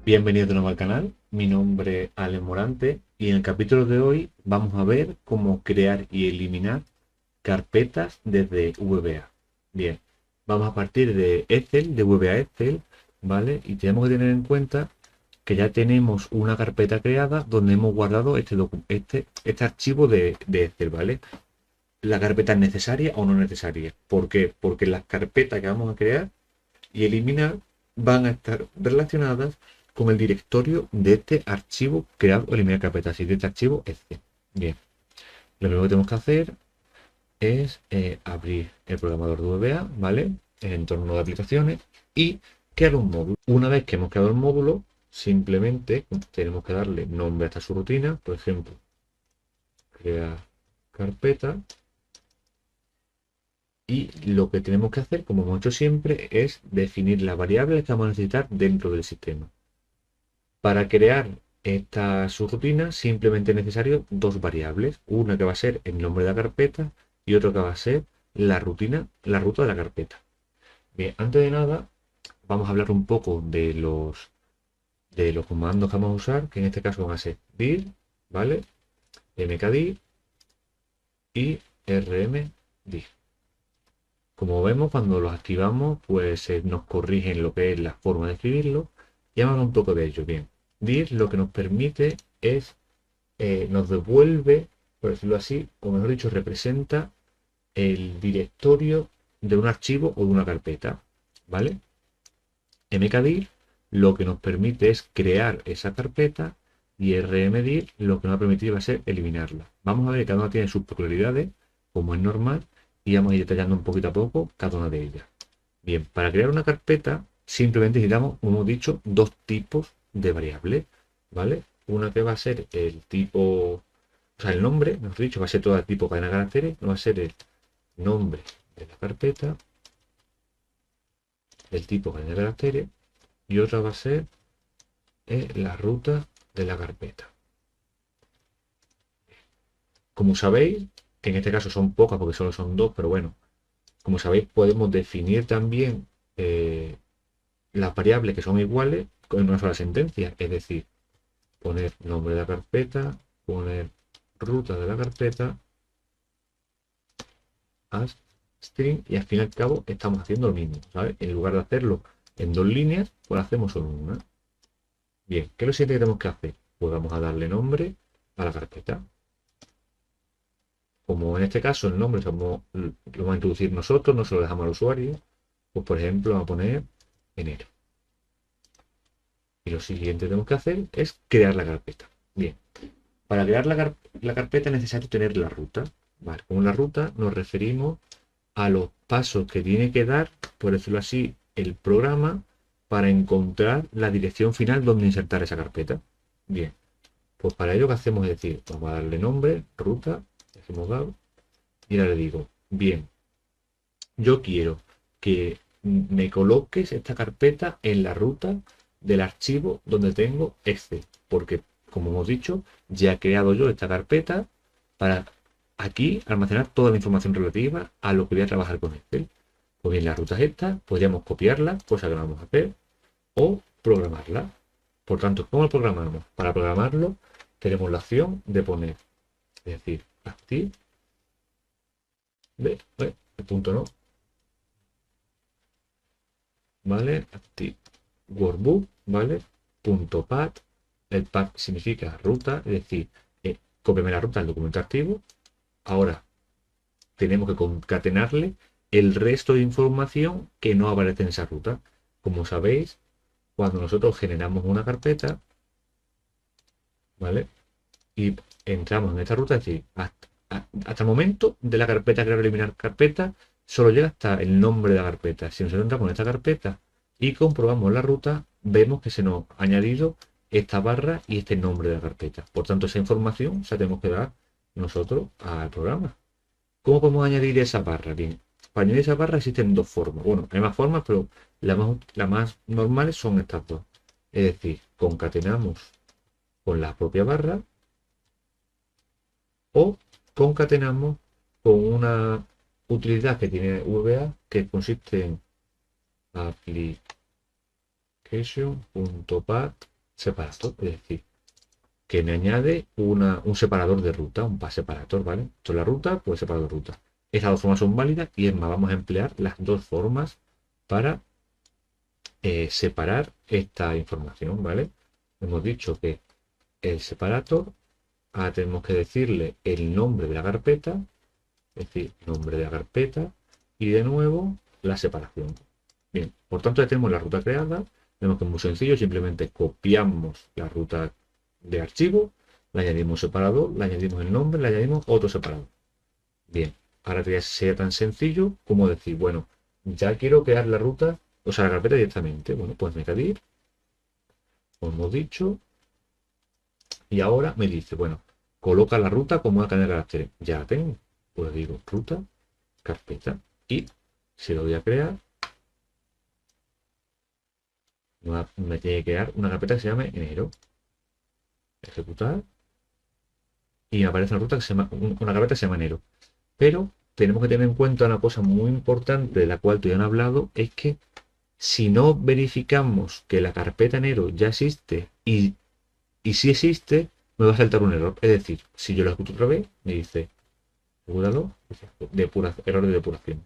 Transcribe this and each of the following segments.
Bienvenido de nuevo al canal, mi nombre es Alex Morante y en el capítulo de hoy vamos a ver cómo crear y eliminar carpetas desde VBA. Bien, vamos a partir de Excel, de VBA Excel, ¿vale? Y tenemos que tener en cuenta que ya tenemos una carpeta creada donde hemos guardado este archivo de Excel, ¿vale? La carpeta es necesaria o no necesaria. ¿Por qué? Porque las carpetas que vamos a crear y eliminar van a estar relacionadas con el directorio de este archivo creado o eliminar carpetas y de este archivo este. Bien, lo primero que tenemos que hacer es abrir el programador de VBA, ¿vale? El entorno de aplicaciones y crear un módulo. Una vez que hemos creado el módulo, simplemente tenemos que darle nombre a esta subrutina, por ejemplo, crear carpeta. Y lo que tenemos que hacer, como hemos hecho siempre, es definir las variables que vamos a necesitar dentro del sistema. Para crear esta subrutina simplemente es necesario dos variables, una que va a ser el nombre de la carpeta y otra que va a ser la ruta de la carpeta. Bien, antes de nada vamos a hablar un poco de los comandos que vamos a usar, que en este caso van a ser dir, ¿vale? mkdir y rmdir. Como vemos, cuando los activamos, pues nos corrigen lo que es la forma de escribirlo. Y vamos a hablar un poco de ello. Bien, dir lo que nos permite es, nos devuelve, por decirlo así, o mejor dicho, representa el directorio de un archivo o de una carpeta. ¿Vale? mkdir lo que nos permite es crear esa carpeta y rmdir lo que nos va a permitir va a ser eliminarla. Vamos a ver que cada una tiene sus peculiaridades, como es normal, y vamos a ir detallando un poquito a poco cada una de ellas. Bien, para crear una carpeta simplemente necesitamos, como hemos dicho, dos tipos de variables, ¿vale? Una que va a ser el tipo, o sea, el nombre, mejor dicho, va a ser todo el tipo cadena de caracteres, no va a ser el nombre de la carpeta, el tipo cadena de caracteres, y otra va a ser la ruta de la carpeta. Como sabéis, que en este caso son pocas porque solo son dos, pero bueno, como sabéis podemos definir también las variables que son iguales con una sola sentencia, es decir, poner nombre de la carpeta, poner ruta de la carpeta, as string, y al fin y al cabo estamos haciendo lo mismo, ¿sabes? En lugar de hacerlo en dos líneas, pues hacemos solo una. Bien, ¿qué es lo siguiente que tenemos que hacer? Pues vamos a darle nombre a la carpeta. Como en este caso el nombre lo vamos a introducir nosotros, no se lo dejamos al usuario, pues por ejemplo vamos a poner enero. Y lo siguiente que tenemos que hacer es crear la carpeta. Bien, para crear la carpeta es necesario tener la ruta. Vale, con la ruta nos referimos a los pasos que tiene que dar, por decirlo así, el programa para encontrar la dirección final donde insertar esa carpeta. Bien, pues para ello que hacemos es decir, vamos a darle nombre, ruta, decimos dado, y ahora le digo, bien, yo quiero que me coloques esta carpeta en la ruta del archivo donde tengo Excel, porque como hemos dicho, ya he creado yo esta carpeta para aquí almacenar toda la información relativa a lo que voy a trabajar con Excel. Pues bien, la ruta es esta, podríamos copiarla, cosa que no vamos a hacer, o programarla. Por tanto, ¿cómo lo programamos? Para programarlo tenemos la opción de poner, es decir, active, el punto no, ¿vale? Active workbook, ¿vale? Punto path, el path significa ruta, es decir, cópiame la ruta del documento activo. Ahora tenemos que concatenarle el resto de información que no aparece en esa ruta. Como sabéis, cuando nosotros generamos una carpeta, ¿vale? Y entramos en esta ruta, es decir, hasta el momento de la carpeta crear o eliminar carpeta, solo llega hasta el nombre de la carpeta. Si nosotros entramos en esta carpeta y comprobamos la ruta, vemos que se nos ha añadido esta barra y este nombre de la carpeta. Por tanto, esa información se la tenemos que dar nosotros al programa. ¿Cómo podemos añadir esa barra? Bien, para añadir esa barra existen dos formas. Bueno, hay más formas, pero las más normales son estas dos. Es decir, concatenamos con la propia barra o concatenamos con una utilidad que tiene VBA que consiste en application.path separator, es decir, que me añade un separador de ruta, un path separator, ¿vale? Esto es la ruta, pues separador de ruta. Estas dos formas son válidas y es más, vamos a emplear las dos formas para separar esta información, ¿vale? Hemos dicho que el separator, ahora tenemos que decirle el nombre de la carpeta, es decir, nombre de la carpeta, y de nuevo la separación. Bien, por tanto ya tenemos la ruta creada, vemos que es muy sencillo, simplemente copiamos la ruta de archivo, le añadimos separador, le añadimos el nombre, le añadimos otro separador. Bien, ahora ya sea tan sencillo como decir, bueno, ya quiero crear la ruta, o sea, la carpeta directamente. Bueno, pues añadir, como hemos dicho, y ahora me dice, bueno, coloca la ruta como una cadena de caracteres. Ya la tengo. Pues digo ruta, carpeta, y si lo voy a crear, me tiene que crear una carpeta que se llame enero. Ejecutar, y me aparece una ruta que se llama, una carpeta que se llama enero. Pero tenemos que tener en cuenta una cosa muy importante de la cual tú ya han hablado, es que si no verificamos que la carpeta enero ya existe y si existe, me va a saltar un error. Es decir, si yo lo ejecuto otra vez, me dice, asegúralo, error de depuración.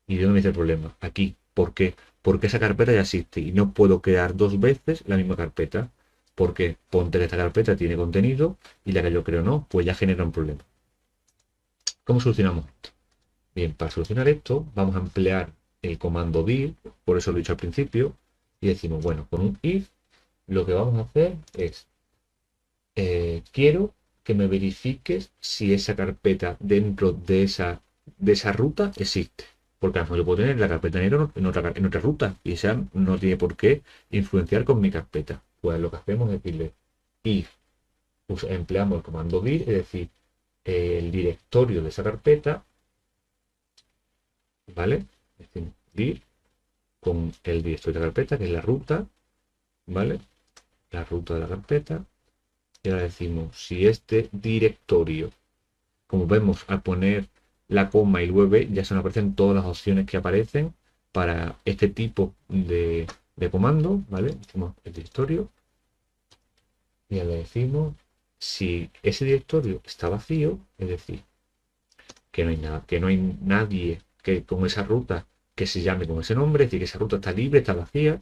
¿Y de dónde me dice el problema? Aquí. ¿Por qué? Porque esa carpeta ya existe y no puedo crear dos veces la misma carpeta. Porque ponte que esta carpeta tiene contenido y la que yo creo no, pues ya genera un problema. ¿Cómo solucionamos esto? Bien, para solucionar esto vamos a emplear el comando dir, por eso lo he dicho al principio, y decimos, bueno, con un if lo que vamos a hacer es, quiero que me verifiques si esa carpeta dentro de esa ruta existe. Porque a lo mejor yo puedo tener la carpeta negro en otra ruta y esa no tiene por qué influenciar con mi carpeta. Pues lo que hacemos es decirle if, pues empleamos el comando dir, es decir, el directorio de esa carpeta, ¿vale? Es decir, dir con el directorio de la carpeta, que es la ruta, ¿vale? La ruta de la carpeta. Y ahora decimos, si este directorio, como vemos al poner la coma y luego v, ya se nos aparecen todas las opciones que aparecen para este tipo de comando, ¿vale? Decimos el directorio y ahora decimos si ese directorio está vacío, es decir, que no hay nada, que no hay nadie que con esa ruta que se llame con ese nombre, es decir, que esa ruta está libre, está vacía.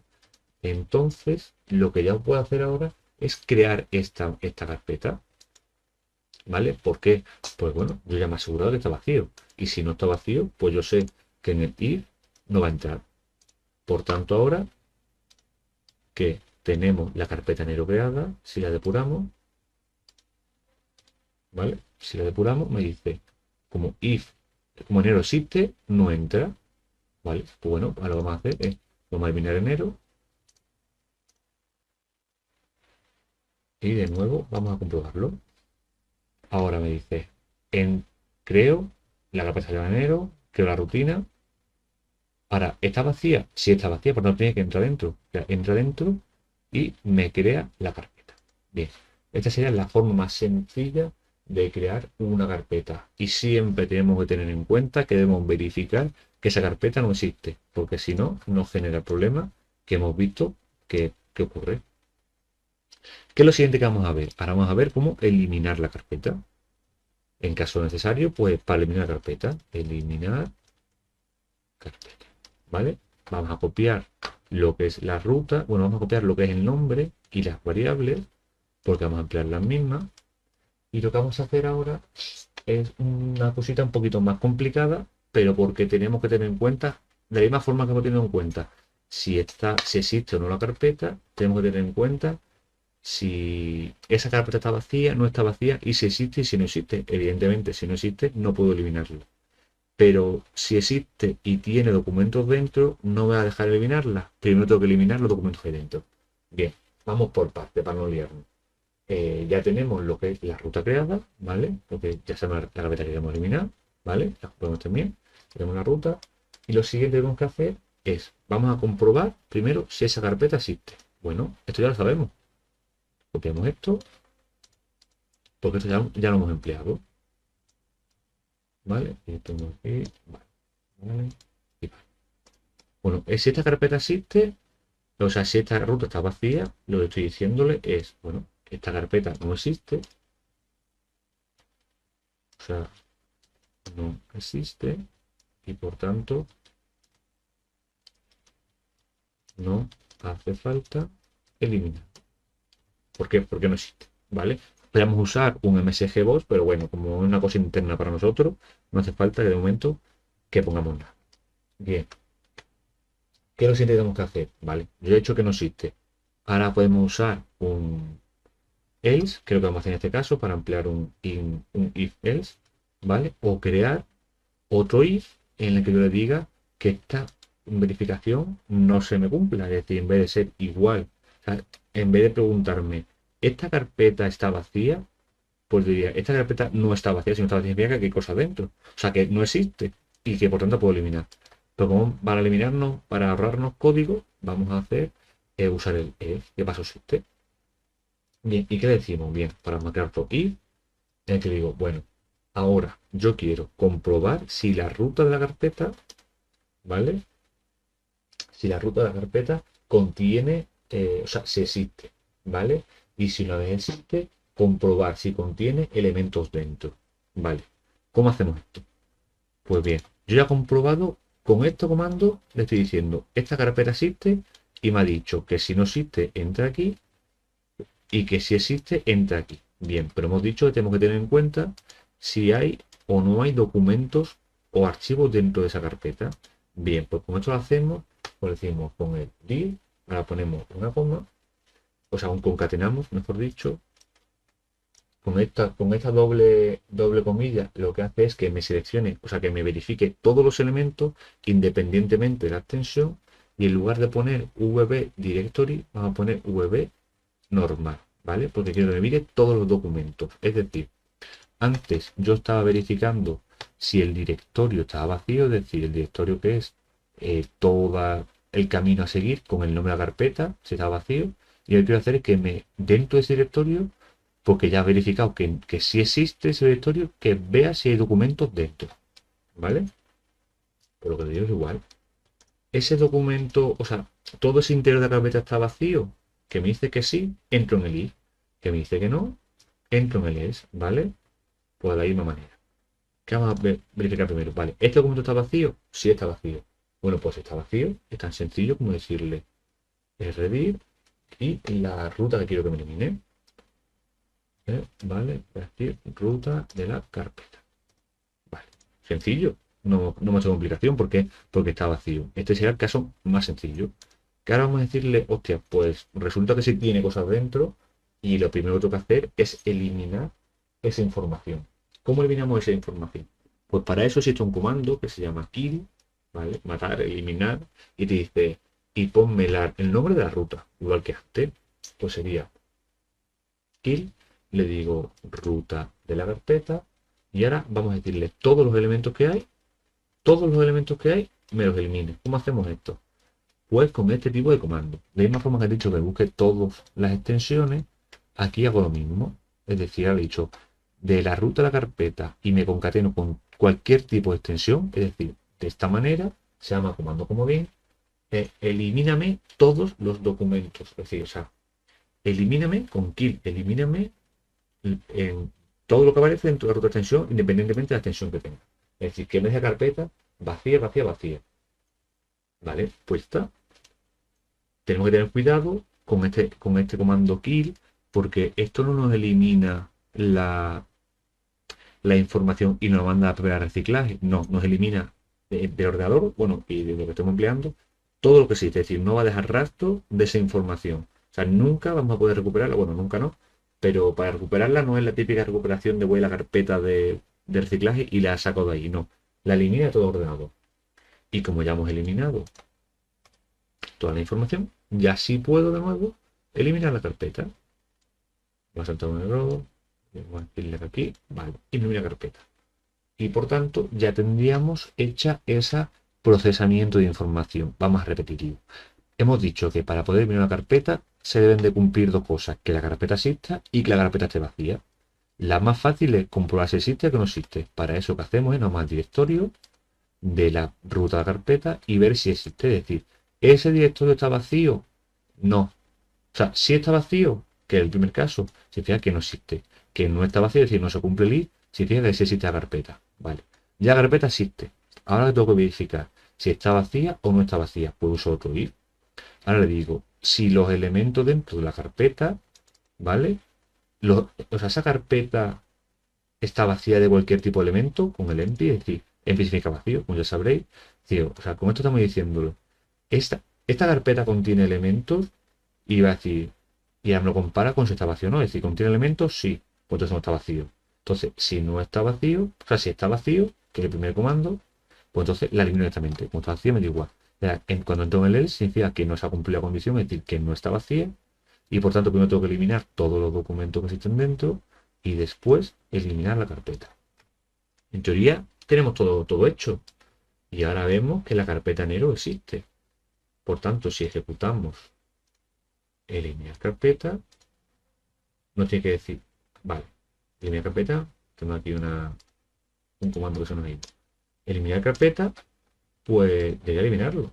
Entonces, lo que ya puedo hacer ahora es crear esta carpeta. ¿Vale? ¿Por qué? Pues bueno, yo ya me he asegurado que está vacío. Y si no está vacío, pues yo sé que en el if no va a entrar. Por tanto, ahora que tenemos la carpeta enero creada, si la depuramos, ¿vale? Si la depuramos, me dice, como enero existe, no entra. ¿Vale? Pues bueno, ahora lo que vamos a hacer es, vamos a eliminar enero. Y de nuevo vamos a comprobarlo. Ahora me dice, creo la carpeta de enero, creo la rutina. Ahora, ¿está vacía? Sí está vacía, por lo tanto tiene que entrar dentro. O sea, entra dentro y me crea la carpeta. Bien, esta sería la forma más sencilla de crear una carpeta. Y siempre tenemos que tener en cuenta que debemos verificar que esa carpeta no existe, porque si no, nos genera el problema que hemos visto que ocurre. ¿Qué es lo siguiente que vamos a ver? Ahora vamos a ver cómo eliminar la carpeta. En caso necesario, pues para eliminar la carpeta, eliminar carpeta, ¿vale? Vamos a copiar lo que es la ruta, bueno, vamos a copiar lo que es el nombre y las variables, porque vamos a emplear las mismas. Y lo que vamos a hacer ahora es una cosita un poquito más complicada, pero porque tenemos que tener en cuenta, de la misma forma que hemos tenido en cuenta si existe o no la carpeta, tenemos que tener en cuenta si esa carpeta está vacía, no está vacía, y si existe y si no existe. Evidentemente, si no existe, no puedo eliminarla. Pero si existe y tiene documentos dentro, no me va a dejar eliminarla. Primero tengo que eliminar los documentos que hay dentro. Bien, vamos por parte para no liarnos. Ya tenemos lo que es la ruta creada, ¿vale? Porque ya sabemos la carpeta que queremos eliminar, ¿vale? La podemos también. Tenemos la ruta. Y lo siguiente que tenemos que hacer es, vamos a comprobar primero si esa carpeta existe. Bueno, esto ya lo sabemos. Copiamos esto, porque esto ya lo hemos empleado. ¿Vale? Y esto aquí, vale. Vale. Y vale. Bueno, si esta carpeta existe, O sea, si esta ruta está vacía, lo que estoy diciéndole es, bueno, esta carpeta no existe. O sea, no existe y por tanto no hace falta eliminar. ¿Por qué? Porque no existe, ¿vale? Podríamos usar un MSG Box, pero bueno, como es una cosa interna para nosotros, no hace falta que de momento que pongamos nada. Bien. ¿Qué es lo siguiente que tenemos que hacer? Vale, yo he hecho que no existe. Ahora podemos usar un else, que es lo que vamos a hacer en este caso, para ampliar un if else, ¿vale? O crear otro if en el que yo le diga que esta verificación no se me cumpla. Es decir, en vez de ser igual, o sea, en vez de preguntarme, ¿esta carpeta está vacía? Pues diría, esta carpeta no está vacía, si no está vacía significa que hay cosas dentro. O sea, que no existe y que por tanto puedo eliminar. Pero como para eliminarnos, para ahorrarnos código, vamos a hacer usar el if, que paso existe. Bien, ¿y qué le decimos? Bien, para marcar otro if, en el que digo, bueno, ahora yo quiero comprobar si la ruta de la carpeta, ¿vale? Si la ruta de la carpeta contiene, o sea, si existe, ¿vale? Y si una vez existe, comprobar si contiene elementos dentro, ¿vale? ¿Cómo hacemos esto? Pues bien, yo ya he comprobado con este comando, le estoy diciendo, esta carpeta existe y me ha dicho que si no existe, entra aquí y que si existe, entra aquí. Bien, pero hemos dicho que tenemos que tener en cuenta si hay o no hay documentos o archivos dentro de esa carpeta. Bien, pues como esto lo hacemos, pues decimos con el dir, ahora ponemos una coma, o sea, un concatenamos, mejor dicho. Con esta doble comilla, lo que hace es que me seleccione, o sea, que me verifique todos los elementos independientemente de la extensión y en lugar de poner vb directory, vamos a poner vb normal, ¿vale? Porque quiero que me mire todos los documentos. Es decir, antes yo estaba verificando si el directorio estaba vacío, es decir, el directorio que es todo el camino a seguir con el nombre de la carpeta, si está vacío. Y lo que quiero hacer es que dentro de ese directorio, porque ya he verificado que sí existe ese directorio, que vea si hay documentos dentro, ¿vale? Por lo que digo es igual. Ese documento, o sea, todo ese interior de la carpeta está vacío, que me dice que sí, entro en el if, que me dice que no, entro en el else, ¿vale? Pues de la misma manera. ¿Qué vamos a verificar primero? Vale, ¿este documento está vacío? Sí está vacío. Bueno, pues está vacío, es tan sencillo como decirle rdir y la ruta que quiero que me elimine. Vale, voy a decir ruta de la carpeta. Vale, sencillo, no mucha complicación, ¿por qué? Porque está vacío. Este será el caso más sencillo. Que ahora vamos a decirle, hostia, pues resulta que sí tiene cosas dentro y lo primero que tengo que hacer es eliminar esa información. ¿Cómo eliminamos esa información? Pues para eso existe un comando que se llama kill, ¿vale? Matar, eliminar, y te dice, y ponme el nombre de la ruta, igual que antes, pues sería kill, le digo ruta de la carpeta, y ahora vamos a decirle todos los elementos que hay, me los elimine. ¿Cómo hacemos esto? Pues con este tipo de comando. De la misma forma que he dicho que busque todas las extensiones, aquí hago lo mismo. Es decir, he dicho de la ruta de la carpeta y me concateno con cualquier tipo de extensión. Es decir, de esta manera se llama comando comodín. Elimíname todos los documentos. Es decir, o sea, elimíname con kill, elimíname en todo lo que aparece dentro de la ruta de extensión, independientemente de la extensión que tenga. Es decir, que me deje carpeta vacía, vacía, vacía. ¿Vale? Pues está. Tenemos que tener cuidado con este comando kill, porque esto no nos elimina la información y nos manda a preparar reciclaje. No, nos elimina del ordenador, bueno, y de lo que estamos empleando, todo lo que existe. Es decir, no va a dejar rastro de esa información. O sea, nunca vamos a poder recuperarla. Bueno, nunca no. Pero para recuperarla no es la típica recuperación de voy a la carpeta de reciclaje y la saco de ahí. No. La elimina de todo ordenador. Y como ya hemos eliminado toda la información, ya sí puedo de nuevo eliminar la carpeta. Voy a saltar un error. Voy a decirle aquí. Vale. Eliminar carpeta. Y por tanto ya tendríamos hecha ese procesamiento de información. Vamos a repetirlo. Hemos dicho que para poder eliminar una carpeta se deben de cumplir dos cosas. Que la carpeta exista y que la carpeta esté vacía. La más fácil es comprobar si existe o que no existe. Para eso que hacemos es nomás al directorio de la ruta de la carpeta y ver si existe. Es decir, ese directorio está vacío. No. O sea, si está vacío, que es el primer caso, significa que no existe. Que no está vacío, es decir, no se cumple el if, significa que sí existe la carpeta. Vale. Ya la carpeta existe. Ahora tengo que verificar si está vacía o no está vacía. Pues uso otro if. Ahora le digo, si los elementos dentro de la carpeta, ¿vale? O sea, esa carpeta está vacía de cualquier tipo de elemento con el empty, es decir, empty significa vacío, como ya sabréis. O sea, con esto estamos diciéndolo. Esta carpeta contiene elementos y va a decir, y ahora me lo compara con si está vacío o no. Es decir, contiene elementos, sí, pues entonces no está vacío. Entonces, si no está vacío, o sea, si está vacío, que es el primer comando, pues entonces la elimino directamente. Como está vacío, me da igual. Cuando entro en el else, significa que no se ha cumplido la condición, es decir, que no está vacía. Y por tanto, primero tengo que eliminar todos los documentos que existen dentro y después eliminar la carpeta. En teoría, tenemos todo hecho. Y ahora vemos que la carpeta enero existe. Por tanto, si ejecutamos eliminar carpeta, nos tiene que decir, vale, eliminar carpeta, tengo aquí un comando que se nos ha ido. Eliminar carpeta, pues debería eliminarlo.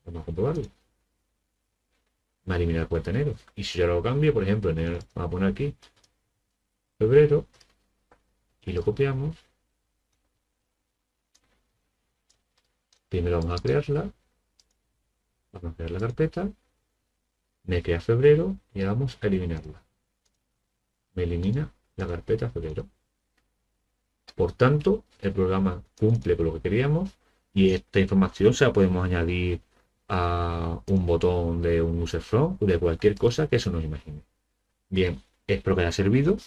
Vamos a comprobarlo. Me ha eliminado la cuenta de enero. Y si yo lo cambio, por ejemplo, enero, vamos a poner aquí febrero y lo copiamos. Primero vamos a crearla. Vamos a crear la carpeta. Me crea febrero y ahora vamos a eliminarla. Me elimina la carpeta febrero. Por tanto, el programa cumple con lo que queríamos y esta información se la podemos añadir a un botón de un user from o de cualquier cosa que eso nos imagine. Bien, espero que haya servido.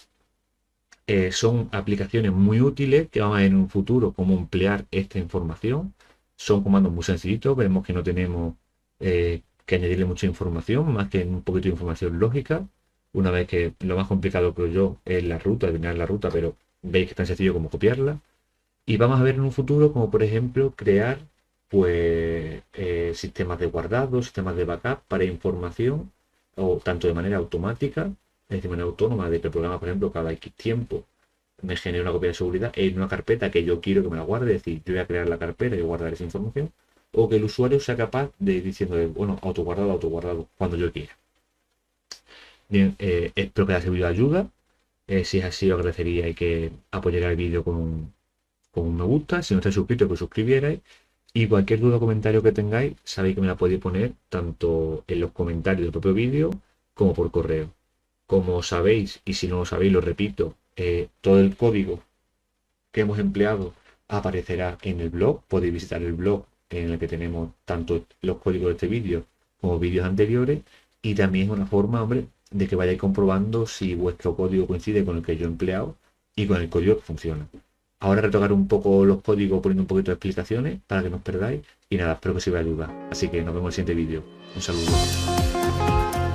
Son aplicaciones muy útiles que vamos a ver en un futuro cómo emplear esta información. Son comandos muy sencillitos, vemos que no tenemos que añadirle mucha información, más que un poquito de información lógica. Una vez que lo más complicado creo yo es la ruta, adivinar la ruta, pero veis que es tan sencillo como copiarla. Y vamos a ver en un futuro como por ejemplo crear pues sistemas de guardado, sistemas de backup para información, o tanto de manera automática, es decir, de manera autónoma, de que el programa, por ejemplo, cada X tiempo me genere una copia de seguridad en una carpeta que yo quiero que me la guarde, es decir, yo voy a crear la carpeta y guardar esa información, o que el usuario sea capaz de ir diciendo, bueno, autoguardado, cuando yo quiera. Bien, espero que haya servido de ayuda. Si es así, os agradecería que apoyarais el vídeo con un me gusta. Si no estáis suscritos, que os suscribierais. Y cualquier duda o comentario que tengáis, sabéis que me la podéis poner tanto en los comentarios del propio vídeo como por correo. Como sabéis, y si no lo sabéis, lo repito, todo el código que hemos empleado aparecerá en el blog. Podéis visitar el blog en el que tenemos tanto los códigos de este vídeo como vídeos anteriores. Y también es una forma, hombre, de que vayáis comprobando si vuestro código coincide con el que yo he empleado y con el código que funciona. Ahora retocar un poco los códigos poniendo un poquito de explicaciones para que no os perdáis. Y nada, espero que os sirva de ayuda. Así que nos vemos en el siguiente vídeo. Un saludo.